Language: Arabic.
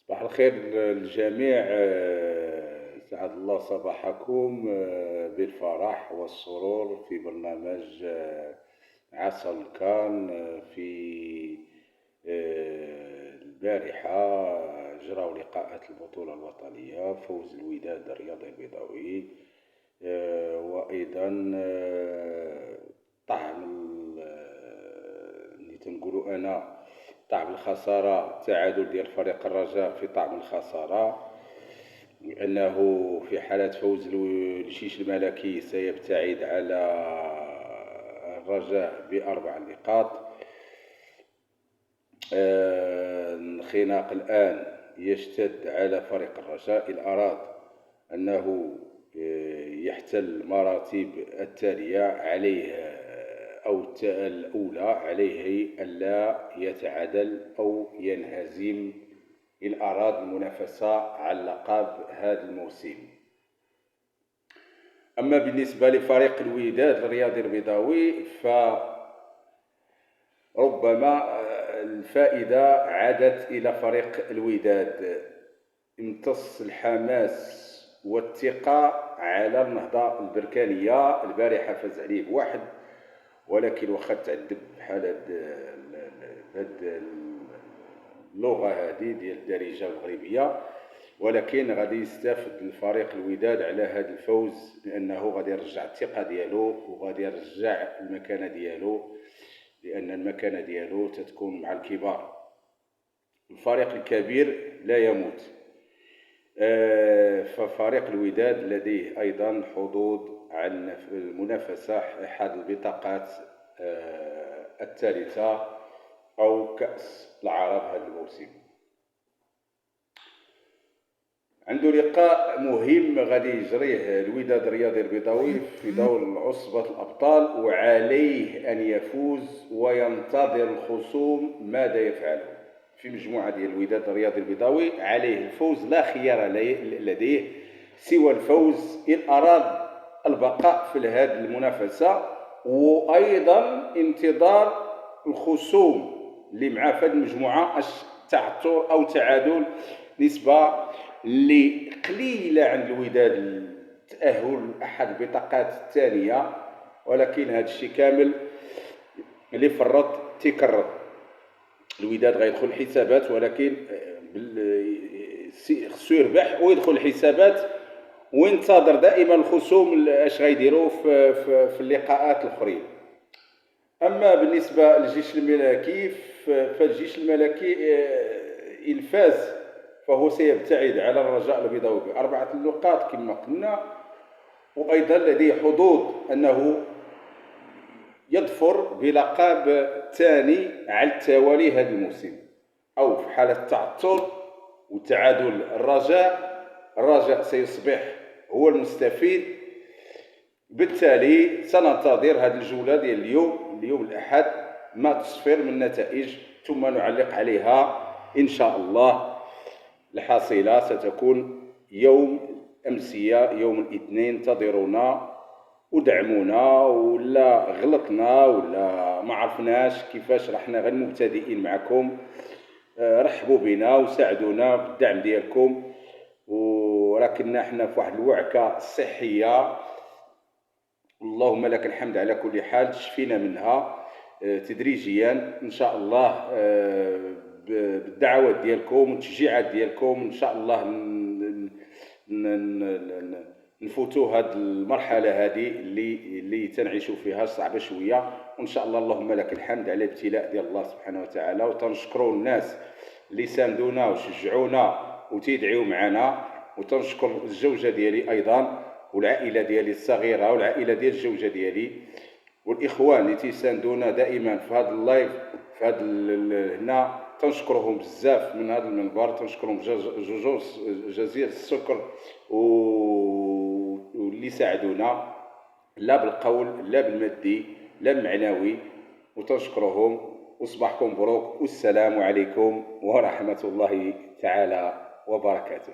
صباح الخير للجميع. سعد الله صباحكم بالفرح والسرور في برنامج عسل كان. في البارحة جروا لقاءات البطولة الوطنية، فوز الوداد الرياضي البيضاوي، وأيضا طعم اللي تنقولوا أنا طعم الخسارة، التعادل ديال فريق الرجاء في طعم الخسارة، لأنه في حالة فوز الجيش الملكي سيبتعد على الرجاء ب4 نقاط. الخناق الآن يشتد على فريق الرجاء إن أراد أنه يحتل المراتب التالية. عليه أو الأولى عليه ألا يتعادل أو ينهزم إن أراد المنافسة على اللقب هذا الموسم. أما بالنسبة لفريق الوداد الرياضي البيضاوي فربما الفائدة عادت إلى فريق الوداد. امتص الحماس والثقة على النهضة البركانية. البارحة فاز عليه ب1، ولكن واخا تعذب بحال هاد اللغة هذه ديال الدارجة المغربية، ولكن غادي يستافد الفريق الوداد على هذا الفوز، لأنه غادي يرجع الثقة ديالو وغادي يرجع المكانة ديالو، لأن المكانة ديالو تتكون مع الكبار. الفريق الكبير لا يموت. ففريق الوداد لديه أيضا حظوظ على المنافسة أحد البطاقات الثالثة أو كأس العرب هذا الموسم. عنده لقاء مهم غادي يجريه الوداد الرياضي البيضاوي في دور عصبة الأبطال، وعليه أن يفوز وينتظر الخصوم ماذا يفعله. في مجموعة ديال الوداد الرياضي البيضاوي عليه الفوز، لا خيار لديه سوى الفوز إن أراد البقاء في هذه المنافسة، وأيضا انتظار الخصوم اللي معاه في هذه المجموعة تعثر أو تعادل. نسبة اللي قليلة عند الوداد التأهل أحد البطاقات الثانية، ولكن هذا الشيء كامل اللي فرط تكرر. الوداد غيدخل الحسابات، ولكن خصو يربح ويدخل الحسابات، وينتظر دائما الخصوم اش غيديروا في اللقاءات الاخرين. اما بالنسبه للجيش الملكي، فالجيش الملكي إن فاز فهو سيبتعد على الرجاء البيضاوي ب4 نقاط كما قلنا، وايضا لديه حظوظ انه يظفر بلقب ثاني على التوالي هذا الموسم، او في حاله تعثر وتعادل الرجاء سيصبح هو المستفيد. بالتالي سننتظر هذه الجولة ديال اليوم الأحد ما تصفر من نتائج، ثم نعلق عليها إن شاء الله. الحاصلة ستكون يوم أمسية، يوم الاثنين. انتظرونا ودعمونا، ولا غلطنا ولا ما عرفناش كيفاش رحنا غير مبتدئين معكم، رحبوا بنا وساعدونا بالدعم ديالكم. ولكننا احنا في واحد الوعكة صحية، اللهم لك الحمد على كل حال، تشفينا منها تدريجيا ان شاء الله. بالدعوات ديالكم والتشجيعات ديالكم ان شاء الله نفوتوا هذه المرحله هذه اللي تنعيشوا فيها صعبه شويه، وان شاء الله اللهم لك الحمد على الابتلاء ديال الله سبحانه وتعالى. وتنشكروا الناس اللي ساندونا وشجعونا وتدعيوا معنا، وتنشكر الزوجه ديالي ايضا والعائله ديالي الصغيره والعائله ديال الزوجه ديالي والاخوان اللي تيساندونا دائما في هذا اللايف في هذا هنا. تنشكرهم بزاف من هذا المنبر، تنشكرهم جزيل الشكر، واللي ساعدونا لا بالقول لا بالمادي لا بالمعنوي، وتنشكرهم. وصباحكم مبروك، والسلام عليكم ورحمه الله تعالى وبركاته.